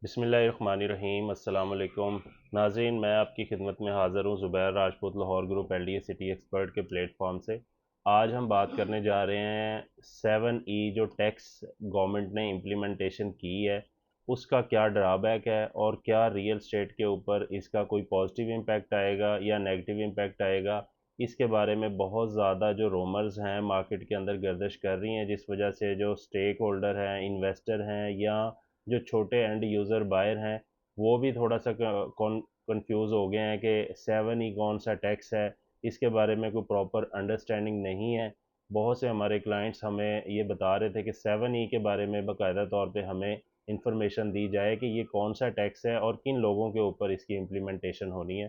बिस्मिल्लाहिर्रहमानिर्रहीम अस्सलाम वालेकुम नाज़रीन, मैं आपकी खिदमत में हाज़िर हूँ Zubair Rajput Lahore group LDA city expert के प्लेटफॉर्म से। आज हम बात करने जा रहे हैं 7E जो टैक्स गवर्नमेंट ने इम्प्लीमेंटेशन की है उसका क्या ड्राबैक है और क्या रियल स्टेट के ऊपर इसका कोई पॉजिटिव इम्पैक्ट आएगा या नेगेटिव इम्पैक्ट आएगा। इसके बारे में बहुत ज़्यादा जो रोमर्स हैं मार्केट के अंदर गर्दिश कर रही हैं, जिस वजह से जो स्टेक होल्डर हैं, इन्वेस्टर हैं या जो छोटे एंड यूज़र बायर हैं वो भी थोड़ा सा कंफ्यूज हो गए हैं कि 7E कौन सा टैक्स है। इसके बारे में कोई प्रॉपर अंडरस्टैंडिंग नहीं है। बहुत से हमारे क्लाइंट्स हमें ये बता रहे थे कि 7E के बारे में बाकायदा तौर पे हमें इंफॉर्मेशन दी जाए कि ये कौन सा टैक्स है और किन लोगों के ऊपर इसकी इम्प्लीमेंटेशन होनी है।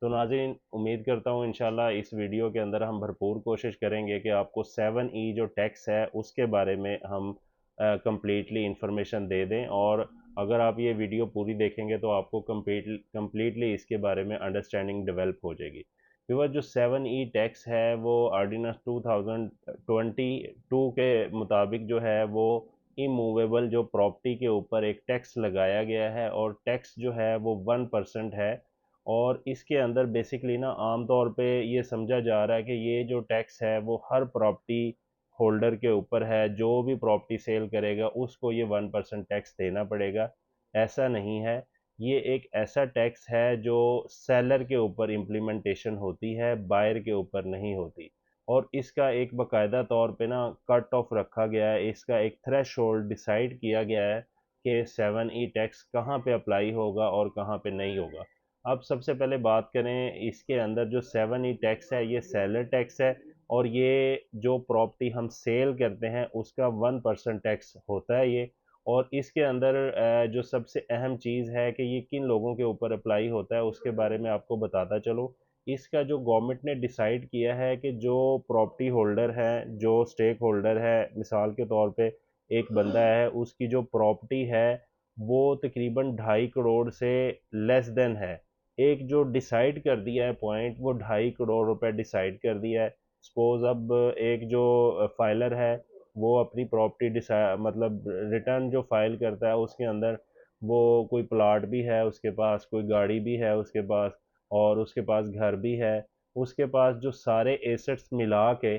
तो नाज़रीन, उम्मीद करता हूँ इंशाल्लाह इस वीडियो के अंदर हम भरपूर कोशिश करेंगे कि आपको 7E जो टैक्स है उसके बारे में हम कंप्लीटली इंफॉर्मेशन दे दें, और अगर आप ये वीडियो पूरी देखेंगे तो आपको कंप्लीटली इसके बारे में अंडरस्टैंडिंग डेवलप हो जाएगी। व्यूअर, जो 7E टैक्स है वो आर्डिनेंस 2022 के मुताबिक जो है वो इमूवेबल जो प्रॉपर्टी के ऊपर एक टैक्स लगाया गया है, और टैक्स जो है वो 1% है। और इसके अंदर बेसिकली ना आम तौर पे ये समझा जा रहा है कि ये जो टैक्स है वो हर प्रॉपर्टी होल्डर के ऊपर है। जो भी प्रॉपर्टी सेल करेगा उसको ये 1% टैक्स देना पड़ेगा। ऐसा नहीं है। ये एक ऐसा टैक्स है जो सेलर के ऊपर इम्प्लीमेंटेशन होती है, बायर के ऊपर नहीं होती। और इसका एक बाकायदा तौर पे ना कट ऑफ रखा गया है, इसका एक थ्रेश होल्ड डिसाइड किया गया है कि 7E टैक्स कहाँ पे अप्लाई होगा और कहाँ पे नहीं होगा। अब सबसे पहले बात करें, इसके अंदर जो 7E टैक्स है ये सेलर टैक्स है, और ये जो प्रॉपर्टी हम सेल करते हैं उसका 1% टैक्स होता है ये। और इसके अंदर जो सबसे अहम चीज़ है कि ये किन लोगों के ऊपर अप्लाई होता है उसके बारे में आपको बताता चलो। इसका जो गवर्नमेंट ने डिसाइड किया है कि जो प्रॉपर्टी होल्डर है, जो स्टेक होल्डर है, मिसाल के तौर पे एक बंदा है, उसकी जो प्रॉपर्टी है वो तकरीबन 2.5 करोड़ से लेस देन है। एक जो डिसाइड कर दिया है पॉइंट, वो 2.5 करोड़ रुपए डिसाइड कर दिया है। सपोज अब एक जो फाइलर है वो अपनी प्रॉपर्टी मतलब रिटर्न जो फाइल करता है उसके अंदर वो कोई प्लाट भी है उसके पास, कोई गाड़ी भी है उसके पास, और उसके पास घर भी है। उसके पास जो सारे एसेट्स मिला के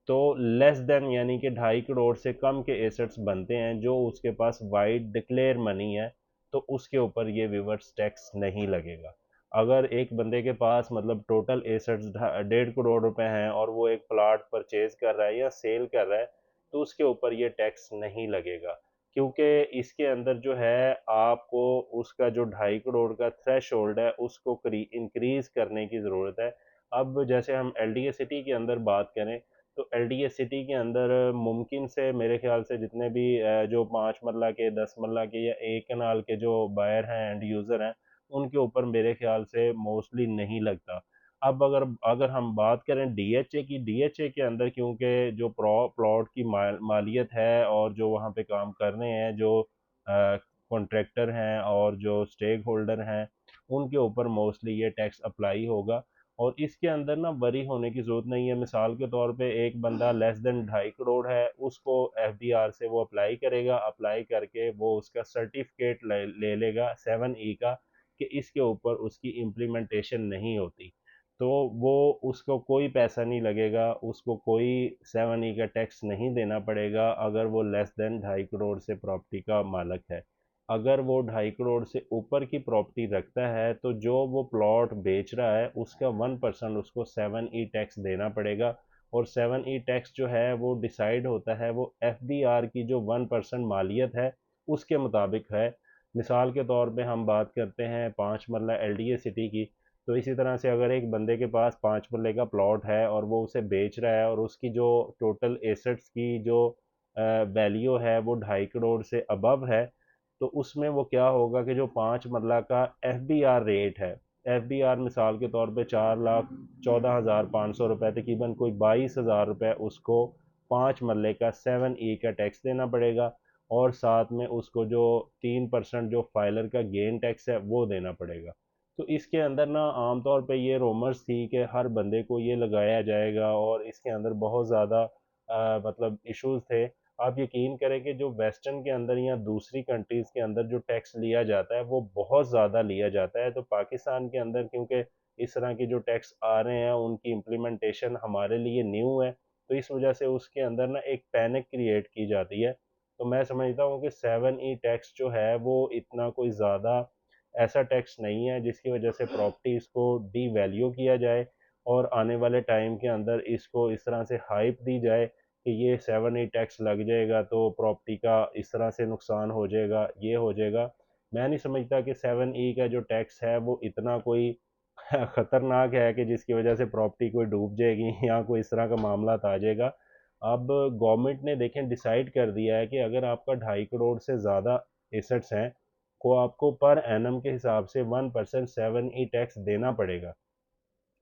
तो लेस देन यानी कि 2.5 करोड़ से कम के एसेट्स बनते हैं जो उसके पास वाइड डिक्लेयर मनी है, तो उसके ऊपर ये विवर्स टैक्स नहीं लगेगा। अगर एक बंदे के पास मतलब टोटल एसेट्स 1.5 करोड़ रुपए हैं और वो एक प्लाट परचेज कर रहा है या सेल कर रहा है, तो उसके ऊपर ये टैक्स नहीं लगेगा। क्योंकि इसके अंदर जो है आपको उसका जो 2.5 करोड़ का थ्रेश होल्ड है उसको इंक्रीज करने की ज़रूरत है। अब जैसे हम एलडीए सिटी के अंदर बात करें, तो एलडीए सिटी के अंदर मुमकिन से मेरे ख्याल से जितने भी जो 5 मरला के, 10 मरला के या एक कनाल के जो बायर हैं एंड यूज़र हैं, उनके ऊपर मेरे ख्याल से मोस्टली नहीं लगता। अब अगर अगर हम बात करें डीएचए की, डीएचए के अंदर क्योंकि जो प्लॉट की मालियत है और जो वहाँ पे काम कर रहे हैं, जो कॉन्ट्रैक्टर हैं और जो स्टेक होल्डर हैं, उनके ऊपर मोस्टली ये टैक्स अप्लाई होगा। और इसके अंदर ना वरी होने की ज़रूरत नहीं है। मिसाल के तौर पे एक बंदा लेस देन 2.5 करोड़ है, उसको एफबीआर से वो अप्लाई करेगा, अप्लाई करके वो उसका सर्टिफिकेट ले लेगा 7E का कि इसके ऊपर उसकी इम्प्लीमेंटेशन नहीं होती, तो वो उसको कोई पैसा नहीं लगेगा, उसको कोई 7E का टैक्स नहीं देना पड़ेगा अगर वो लेस देन 2.5 करोड़ से प्रॉपर्टी का मालिक है। अगर वो 2.5 करोड़ से ऊपर की प्रॉपर्टी रखता है तो जो वो प्लॉट बेच रहा है उसका 1% उसको 7E टैक्स देना पड़ेगा। और 7E टैक्स जो है वो डिसाइड होता है वो एफबीआर की जो 1% मालियत है उसके मुताबिक है। मिसाल के तौर पे हम बात करते हैं 5 मरला एलडीए सिटी की, तो इसी तरह से अगर एक बंदे के पास 5 मरले का प्लॉट है और वो उसे बेच रहा है और उसकी जो टोटल एसेट्स की जो वैल्यू है वो 2.5 करोड़ से अबव है, तो उसमें वो क्या होगा कि जो 5 मरला का एफबीआर रेट है, एफबीआर मिसाल के तौर पे 4,14,500 रुपये, तकरीबन कोई 22,000 रुपये उसको 5 मरले का 7E का टैक्स देना पड़ेगा। और साथ में उसको जो 3% जो फाइलर का गेन टैक्स है वो देना पड़ेगा। तो इसके अंदर ना आमतौर पे ये रोमर्स थी कि हर बंदे को ये लगाया जाएगा, और इसके अंदर बहुत ज़्यादा मतलब इश्यूज थे। आप यकीन करें कि जो वेस्टर्न के अंदर या दूसरी कंट्रीज़ के अंदर जो टैक्स लिया जाता है वो बहुत ज़्यादा लिया जाता है। तो पाकिस्तान के अंदर क्योंकि इस तरह के जो टैक्स आ रहे हैं उनकी इम्प्लीमेंटेशन हमारे लिए न्यू है, तो इस वजह से उसके अंदर ना एक पैनिक क्रिएट की जाती है। तो मैं समझता हूँ कि 7E टैक्स जो है वो इतना कोई ज़्यादा ऐसा टैक्स नहीं है जिसकी वजह से प्रॉपर्टीज़ को डीवैल्यू किया जाए और आने वाले टाइम के अंदर इसको इस तरह से हाइप दी जाए कि ये 7E टैक्स लग जाएगा तो प्रॉपर्टी का इस तरह से नुकसान हो जाएगा, ये हो जाएगा। मैं नहीं समझता कि 7E का जो टैक्स है वो इतना कोई ख़तरनाक है कि जिसकी वजह से प्रॉपर्टी कोई डूब जाएगी या कोई इस तरह का मामला आ जाएगा। अब गवर्नमेंट ने देखें डिसाइड कर दिया है कि अगर आपका 2.5 करोड़ से ज़्यादा एसेट्स हैं को आपको पर एनम के हिसाब से 1% 7E टैक्स देना पड़ेगा।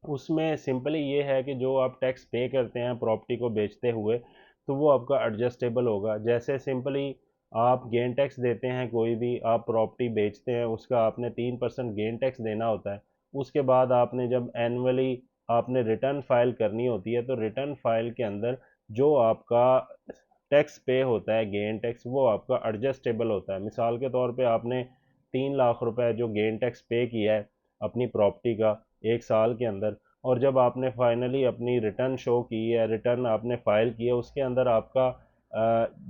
उसमें सिंपली ये है कि जो आप टैक्स पे करते हैं प्रॉपर्टी को बेचते हुए, तो वो आपका एडजस्टेबल होगा। जैसे सिंपली आप गेन टैक्स देते हैं, कोई भी आप प्रॉपर्टी बेचते हैं उसका आपने 3% गेन टैक्स देना होता है। उसके बाद आपने जब एनुअली आपने रिटर्न फाइल करनी होती है, तो रिटर्न फाइल के अंदर जो आपका टैक्स पे होता है गेन टैक्स, वो आपका एडजस्टेबल होता है। मिसाल के तौर पे आपने 3 लाख रुपए जो गेन टैक्स पे किया है अपनी प्रॉपर्टी का 1 साल के अंदर, और जब आपने फाइनली अपनी रिटर्न शो की है, रिटर्न आपने फाइल किया, उसके अंदर आपका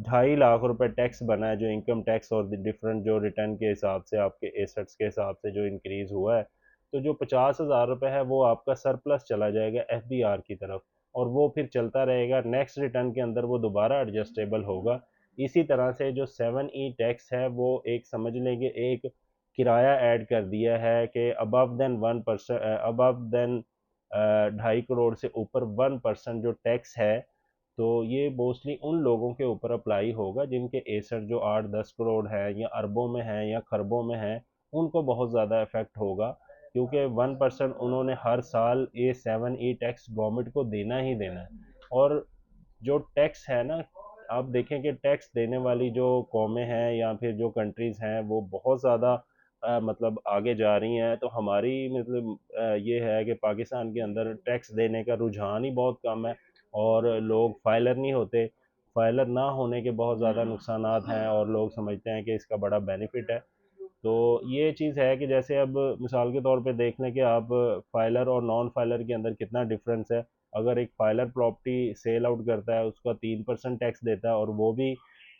2.5 लाख रुपए टैक्स बना है जो इनकम टैक्स और डिफरेंट जो रिटर्न के हिसाब से आपके एसेट्स के हिसाब से जो इंक्रीज हुआ है, तो जो 50,000 रुपये है वो आपका सरप्लस चला जाएगा FBR की तरफ, और वो फिर चलता रहेगा। नेक्स्ट रिटर्न के अंदर वो दोबारा एडजस्टेबल होगा। इसी तरह से जो 7E टैक्स है वो एक समझ लेंगे एक किराया ऐड कर दिया है कि above than 1%, above than 2.5 crore से ऊपर 1% जो टैक्स है, तो ये मोस्टली उन लोगों के ऊपर अप्लाई होगा जिनके एसेट जो 8-10 करोड़ है या अरबों में है या खरबों में है, उनको बहुत ज़्यादा इफेक्ट होगा, क्योंकि 1% उन्होंने हर साल ये 7E टैक्स गवर्नमेंट को देना ही देना है। और जो टैक्स है ना, आप देखें कि टैक्स देने वाली जो कौमें हैं या फिर जो कंट्रीज़ हैं वो बहुत ज़्यादा मतलब आगे जा रही हैं, तो हमारी मतलब ये है कि पाकिस्तान के अंदर टैक्स देने का रुझान ही बहुत कम है और लोग फाइलर नहीं होते। फाइलर ना होने के बहुत ज़्यादा नुकसानात हैं और लोग समझते हैं कि इसका बड़ा बेनिफिट है। तो ये चीज़ है कि जैसे अब मिसाल के तौर पे देख लें कि आप फाइलर और नॉन फाइलर के अंदर कितना डिफरेंस है। अगर एक फाइलर प्रॉपर्टी सेल आउट करता है उसका 3% टैक्स देता है और वो भी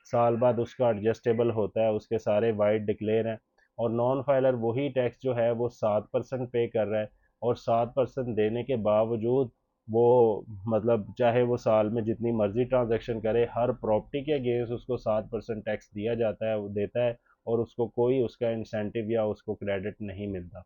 साल बाद उसका एडजस्टेबल होता है, उसके सारे वाइड डिक्लेयर हैं, और नॉन फाइलर वही टैक्स जो है वो 7% पे कर रहा है, और 7% देने के बावजूद वो मतलब चाहे वो साल में जितनी मर्जी ट्रांजैक्शन करे, हर प्रॉपर्टी के अगेंस्ट उसको 7% टैक्स दिया जाता है, वो देता है, और उसको कोई उसका इंसेंटिव या उसको क्रेडिट नहीं मिलता।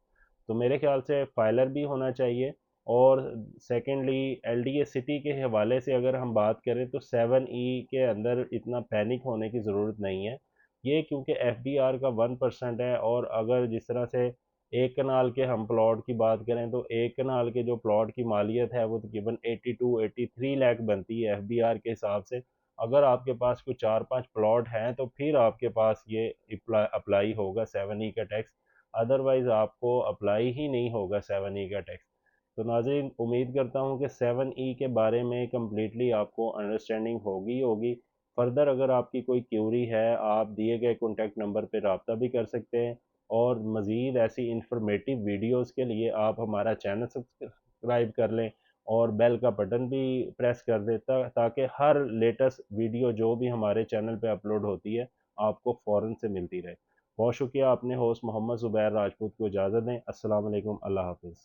तो मेरे ख्याल से फाइलर भी होना चाहिए। और सेकेंडली LDA सिटी के हवाले से अगर हम बात करें तो 7E के अंदर इतना पैनिक होने की ज़रूरत नहीं है। ये क्योंकि FBR का 1% है, और अगर जिस तरह से एक कनाल के हम प्लॉट की बात करें तो एक कनाल के जो प्लॉट की मालियत है वो तकरीबन 82-83 लाख बनती है FBR के हिसाब से। अगर आपके पास कोई 4-5 प्लॉट हैं तो फिर आपके पास ये अप्लाई होगा 7E का टैक्स, अदरवाइज आपको अप्लाई ही नहीं होगा 7E का टैक्स। तो नाज़रीन, उम्मीद करता हूँ कि 7E के बारे में कम्प्लीटली आपको अंडरस्टैंडिंग होगी होगी। फर्दर अगर आपकी कोई क्यूरी है आप दिए गए कॉन्टैक्ट नंबर पर रब्ता भी कर सकते हैं, और मज़ीद ऐसी इंफॉर्मेटिव वीडियोस के लिए आप हमारा चैनल सब्सक्राइब कर लें और बेल का बटन भी प्रेस कर देता, ताकि हर लेटेस्ट वीडियो जो भी हमारे चैनल पे अपलोड होती है आपको फ़ौरन से मिलती रहे। बहुत शुक्रिया। अपने होस्ट मोहम्मद ज़ुबैर राजपूत को इजाज़त दें। अस्सलाम वालेकुम, अल्लाह हाफ़िज़।